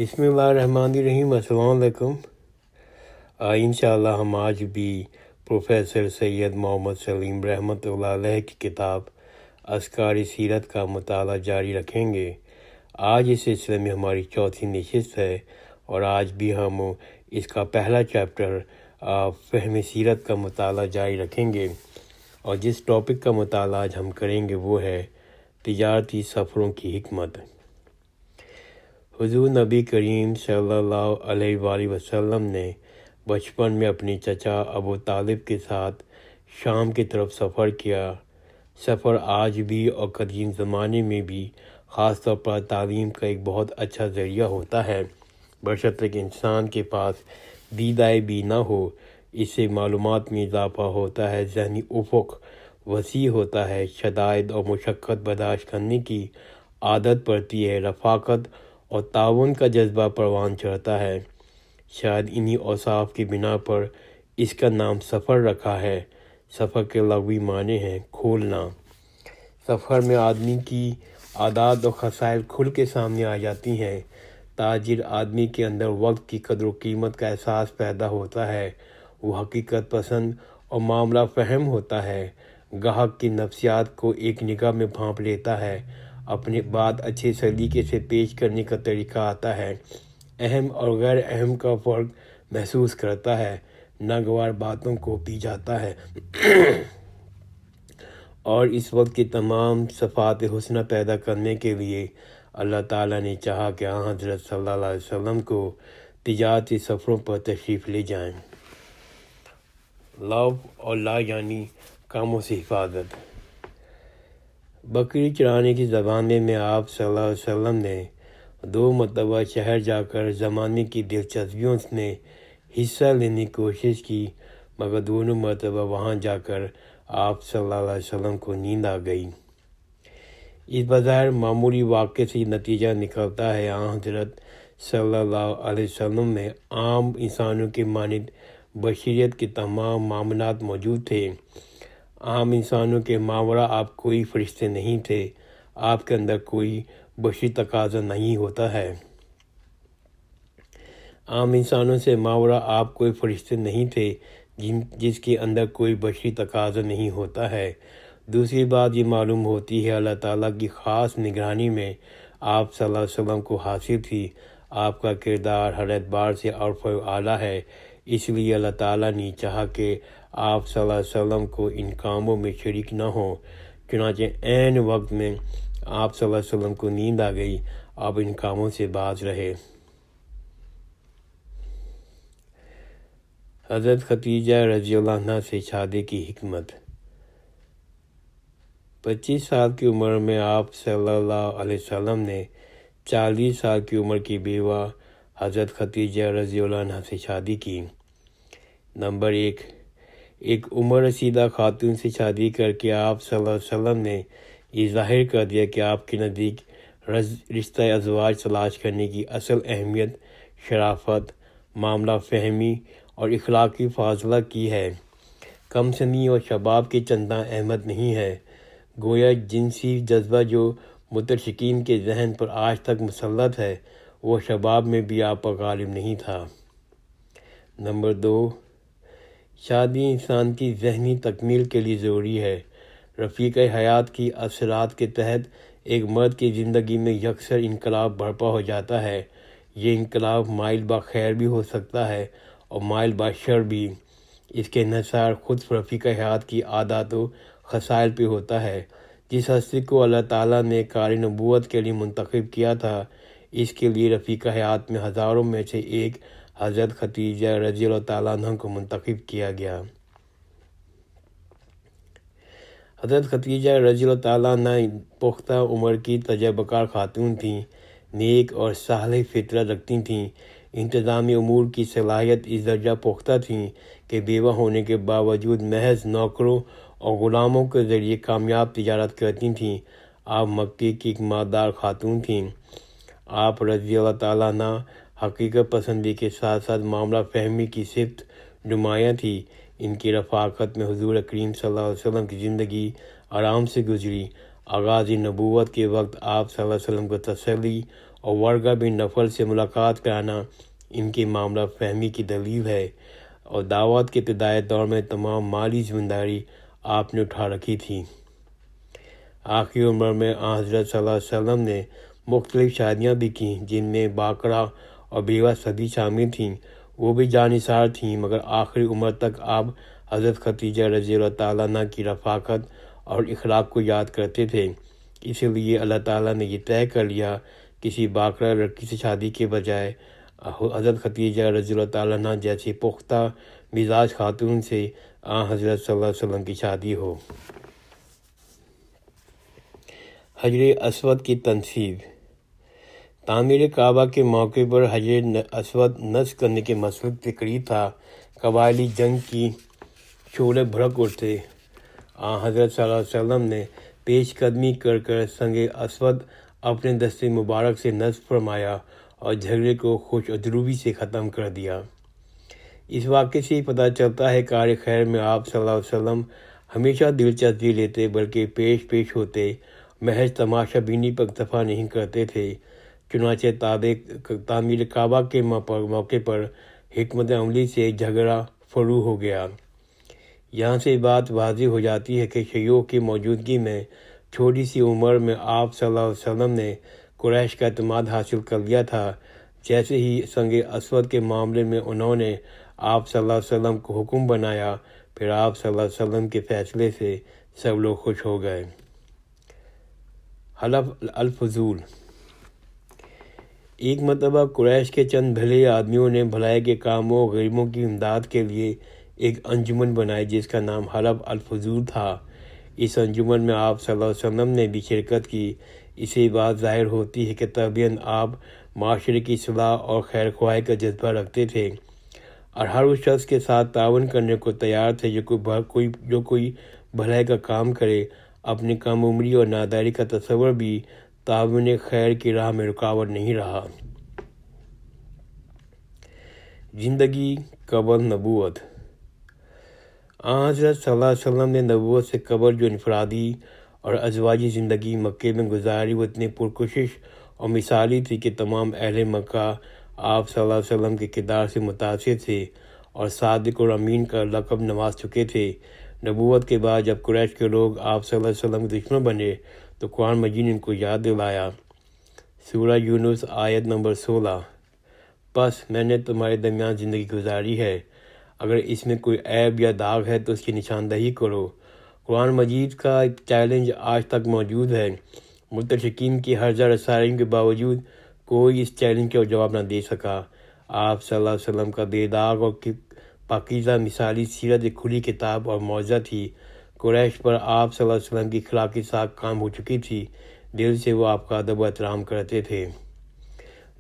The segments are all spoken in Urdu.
بسم اللہ الرحمن الرحیم۔ السلام علیکم۔ انشاءاللہ ہم آج بھی پروفیسر سید محمد سلیم رحمۃ اللہ علیہ کی کتاب اذکار سیرت کا مطالعہ جاری رکھیں گے۔ آج اس سلسلے میں ہماری چوتھی نشست ہے اور آج بھی ہم اس کا پہلا چیپٹر فہم سیرت کا مطالعہ جاری رکھیں گے، اور جس ٹاپک کا مطالعہ آج ہم کریں گے وہ ہے تجارتی سفروں کی حکمت۔ حضور نبی کریم صلی اللہ علیہ وآلہ وسلم نے بچپن میں اپنی چچا ابو طالب کے ساتھ شام کی طرف سفر کیا۔ سفر آج بھی اور قدیم زمانے میں بھی خاص طور پر تعلیم کا ایک بہت اچھا ذریعہ ہوتا ہے، بشرطیکہ کہ انسان کے پاس دیدۂ بھی نہ ہو۔ اس سے معلومات میں اضافہ ہوتا ہے، ذہنی افق وسیع ہوتا ہے، شدائد اور مشقت برداشت کرنے کی عادت پڑتی ہے، رفاقت اور تعاون کا جذبہ پروان چڑھتا ہے۔ شاید انہی اوصاف کی بنا پر اس کا نام سفر رکھا ہے۔ سفر کے لغوی معنی ہیں کھولنا۔ سفر میں آدمی کی عادات اور خصائل کھل کے سامنے آ جاتی ہیں۔ تاجر آدمی کے اندر وقت کی قدر و قیمت کا احساس پیدا ہوتا ہے، وہ حقیقت پسند اور معاملہ فہم ہوتا ہے، گاہک کی نفسیات کو ایک نگاہ میں بھانپ لیتا ہے، اپنی بات اچھے سلیقے سے پیش کرنے کا طریقہ آتا ہے، اہم اور غیر اہم کا فرق محسوس کرتا ہے، ناگوار باتوں کو پی جاتا ہے اور اس وقت کی تمام صفات حسنہ پیدا کرنے کے لیے اللہ تعالیٰ نے چاہا کہ حضرت صلی اللہ علیہ وسلم کو تجارتی سفروں پر تشریف لے جائیں۔ لو اور لا یعنی کاموں سے حفاظت۔ بکری چرانے کی زمانے میں آپ صلی اللہ علیہ وسلم نے 2 مرتبہ شہر جا کر زمانے کی دلچسپیوں میں حصہ لینے کی کوشش کی، مگر دونوں مرتبہ وہاں جا کر آپ صلی اللہ علیہ وسلم کو نیند آ گئی۔ اس بظاہر معمولی واقعے سے یہ نتیجہ نکلتا ہے حضرت صلی اللہ علیہ وسلم میں عام انسانوں کے مانند بشریت کے تمام معاملات موجود تھے۔ عام انسانوں کے ماورا آپ کوئی فرشتے نہیں تھے، آپ کے اندر کوئی بشری تقاضا نہیں ہوتا ہے۔ عام انسانوں سے ماورا آپ کوئی فرشتے نہیں تھے جس کے اندر کوئی بشری تقاضا نہیں ہوتا ہے۔ دوسری بات یہ معلوم ہوتی ہے اللہ تعالیٰ کی خاص نگرانی میں آپ صلی اللہ علیہ وسلم کو حاصل تھی۔ آپ کا کردار ہر اعتبار سے عرفہ اعلیٰ ہے، اس لیے اللہ تعالیٰ نے چاہا کہ آپ صلی اللہ علیہ وسلم کو ان کاموں میں شریک نہ ہوں، چنانچہ عین وقت میں آپ صلی اللہ علیہ وسلم کو نیند آ گئی، آپ ان کاموں سے باز رہے۔ حضرت خدیجہ رضی اللہ عنہا سے شادی کی حکمت۔ 25 سال کی عمر میں آپ صلی اللہ علیہ وسلم نے 40 سال کی عمر کی بیوہ حضرت خدیجہ رضی اللہ عنہا سے شادی کی۔ نمبر 1، ایک عمر رسیدہ خاتون سے شادی کر کے آپ صلی اللہ علیہ وسلم نے یہ ظاہر کر دیا کہ آپ کے نزدیک رشتہ ازواج تلاش کرنے کی اصل اہمیت شرافت، معاملہ فہمی اور اخلاقی فاضلہ کی ہے، کم سنی اور شباب کی چنداں احمد نہیں ہے۔ گویا جنسی جذبہ جو متشقین کے ذہن پر آج تک مسلط ہے وہ شباب میں بھی آپ پر غالب نہیں تھا۔ نمبر 2، شادی انسان کی ذہنی تکمیل کے لیے ضروری ہے۔ رفیق حیات کی اثرات کے تحت ایک مرد کی زندگی میں یکسر انقلاب برپا ہو جاتا ہے۔ یہ انقلاب مائل بخیر بھی ہو سکتا ہے اور مائل بشر بھی۔ اس کے انحصار خود رفیق حیات کی عادات و خصائل پہ ہوتا ہے۔ جس ہستی کو اللہ تعالیٰ نے کار نبوت کے لیے منتخب کیا تھا، اس کے لیے رفیق حیات میں ہزاروں میں سے ایک حضرت خدیجہ رضی اللہ تعالیٰ عنہ کو منتخب کیا گیا۔ حضرت خدیجہ رضی اللہ تعالیٰ عنہ پختہ عمر کی تجربہ کار خاتون تھیں، نیک اور صالح فطرت رکھتی تھیں، انتظامی امور کی صلاحیت اس درجہ پختہ تھیں کہ بیوہ ہونے کے باوجود محض نوکروں اور غلاموں کے ذریعے کامیاب تجارت کرتی تھیں۔ آپ مکے کی ایک مالدار خاتون تھیں۔ آپ رضی اللہ تعالیٰ عنہ حقیقت پسندی کے ساتھ ساتھ معاملہ فہمی کی صفت نمایاں تھی۔ ان کی رفاقت میں حضور کریم صلی اللہ علیہ وسلم کی زندگی آرام سے گزری۔ آغاز نبوت کے وقت آپ صلی اللہ علیہ وسلم کو تسلی اور ورقہ بن نفل سے ملاقات کرانا ان کی معاملہ فہمی کی دلیل ہے، اور دعوت کے ابتدائی دور میں تمام مالی ذمہ داری آپ نے اٹھا رکھی تھی۔ آخری عمر میں حضرت صلی اللہ علیہ وسلم نے مختلف شادیاں بھی کیں، جن میں باقرہ اور بیوہ سبھی شامل تھیں، وہ بھی جانثار تھیں، مگر آخری عمر تک آپ حضرت خدیجہ رضی اللہ تعالیٰ عنہ کی رفاقت اور اخلاق کو یاد کرتے تھے۔ اسی لیے اللہ تعالیٰ نے یہ طے کر لیا، کسی باقرہ لڑکی سے شادی کے بجائے حضرت خدیجہ رضی اللہ تعالیٰ عنہ جیسی پختہ مزاج خاتون سے حضرت صلی اللہ علیہ وسلم کی شادی ہو۔ حجر اسود کی تنصیب۔ تعمیر کعبہ کے موقع پر حجر اسود نصب کرنے کے مسئلے کے قریب تھا۔ قبائلی جنگ کی شعلے بھڑک اٹھتے۔ حضرت صلی اللہ علیہ وسلم نے پیش قدمی کر سنگ اسود اپنے دست مبارک سے نصب فرمایا اور جھگڑے کو خوش ادروی سے ختم کر دیا۔ اس واقعے سے پتہ چلتا ہے کار خیر میں آپ صلی اللہ علیہ وسلم ہمیشہ دلچسپی لیتے، بلکہ پیش ہوتے، محض تماشا بینی پر اکتفا نہیں کرتے تھے۔ چنانچہ تعمیر کعبہ کے موقع پر حکمت عملی سے جھگڑا شروع ہو گیا۔ یہاں سے بات واضح ہو جاتی ہے کہ شیوخ کی موجودگی میں چھوٹی سی عمر میں آپ صلی اللہ علیہ وسلم نے قریش کا اعتماد حاصل کر لیا تھا۔ جیسے ہی سنگ اسود کے معاملے میں انہوں نے آپ صلی اللہ علیہ وسلم کو حکم بنایا، پھر آپ صلی اللہ علیہ وسلم کے فیصلے سے سب لوگ خوش ہو گئے۔ حلف الفضول۔ ایک مرتبہ قریش کے چند بھلے آدمیوں نے بھلائی کے کاموں اور غریبوں کی امداد کے لیے ایک انجمن بنائی جس کا نام حلف الفضول تھا۔ اس انجمن میں آپ صلی اللہ علیہ وسلم نے بھی شرکت کی۔ اس سے بات ظاہر ہوتی ہے کہ طبعاً آپ معاشرے کی اصلاح اور خیر خواہی کا جذبہ رکھتے تھے اور ہر اس شخص کے ساتھ تعاون کرنے کو تیار تھے جو کوئی بھلائی کا کام کرے۔ اپنی کم عمری اور ناداری کا تصور بھی تعاون خیر کی راہ میں رکاوٹ نہیں رہا۔ زندگی قبل نبوت۔ حضرت صلی اللہ علیہ وسلم نے نبوت سے قبل جو انفرادی اور ازواجی زندگی مکے میں گزاری وہ اتنی پرکشش اور مثالی تھی کہ تمام اہل مکہ آپ صلی اللہ علیہ وسلم کے کردار سے متاثر تھے اور صادق اور امین کا لقب نواز چکے تھے۔ نبوت کے بعد جب قریش کے لوگ آپ صلی اللہ علیہ وسلم کے دشمن بنے تو قرآن مجید نے ان کو یاد دلایا۔ سورہ یونس آیت نمبر 16۔ بس میں نے تمہارے درمیان زندگی گزاری ہے، اگر اس میں کوئی عیب یا داغ ہے تو اس کی نشاندہی کرو۔ قرآن مجید کا چیلنج آج تک موجود ہے۔ متشکین کی ہرزہ رسائیوں کے باوجود کوئی اس چیلنج کا جواب نہ دے سکا۔ آپ صلی اللہ علیہ وسلم کا بے داغ اور پاکیزہ مثالی سیرت ایک کھلی کتاب اور معجزہ تھی۔ قریش پر آپ صلی اللہ علیہ وسلم کی اخلاقی ساکھ کام ہو چکی تھی، دل سے وہ آپ کا ادب و احترام کرتے تھے۔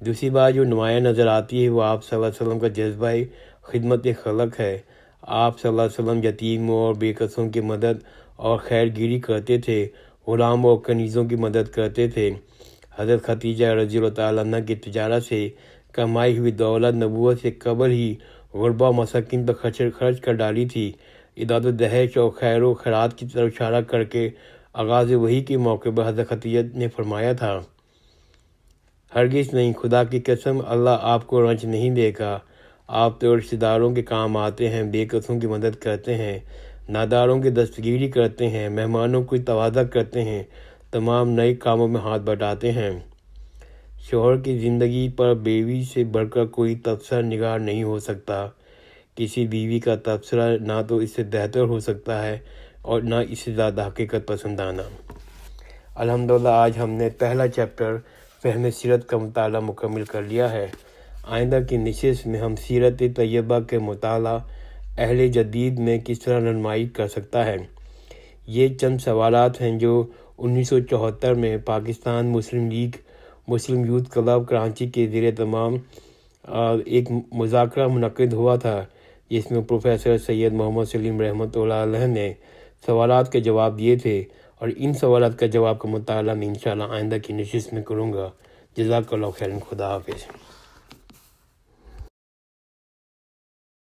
دوسری بات جو نمایاں نظر آتی ہے وہ آپ صلی اللہ علیہ وسلم کا جذبہ خدمت خلق ہے۔ آپ صلی اللہ علیہ وسلم یتیموں اور بے کسوں کی مدد اور خیر گیری کرتے تھے، غلاموں اور کنیزوں کی مدد کرتے تھے۔ حضرت خدیجہ رضی اللہ تعالیٰ عنہ کی تجارت سے کمائی ہوئی دولت نبوت سے قبل ہی غربا و مساکین پر خرچ کر ڈالی تھی۔ امداد و دہشت اور خیر و خیرات کی طرف اشارہ کر کے آغاز وحی کے موقع پر حضرت خدیجہ نے فرمایا تھا، ہرگز نہیں، خدا کی قسم، اللہ آپ کو رنج نہیں دے گا۔ آپ تو رشتہ داروں کے کام آتے ہیں، بے کسوں کی مدد کرتے ہیں، ناداروں کی دستگیری کرتے ہیں، مہمانوں کی تواضع کرتے ہیں، تمام نئے کاموں میں ہاتھ بٹاتے ہیں۔ شوہر کی زندگی پر بیوی سے بڑھ کر کوئی تبصرہ نگار نہیں ہو سکتا۔ کسی بیوی کا تبصرہ نہ تو اس سے بہتر ہو سکتا ہے اور نہ اس سے زیادہ حقیقت پسندانہ۔ الحمدللہ آج ہم نے پہلا چیپٹر فہم سیرت کا مطالعہ مکمل کر لیا ہے۔ آئندہ کی نشست میں ہم سیرت طیبہ کے مطالعہ اہل جدید میں کس طرح رہنمائی کر سکتا ہے۔ یہ چند سوالات ہیں جو 1974 میں Pakistan Muslim League Muslim youth club Karachi کے زیر اہتمام ایک مذاکرہ منعقد ہوا تھا، جس میں پروفیسر سید محمد سلیم رحمۃ اللہ علیہ نے سوالات کے جواب دیے تھے، اور ان سوالات کا جواب کا مطالعہ میں انشاءاللہ آئندہ کی نشست میں کروں گا۔ جزاک اللہ خیرا، خدا حافظ۔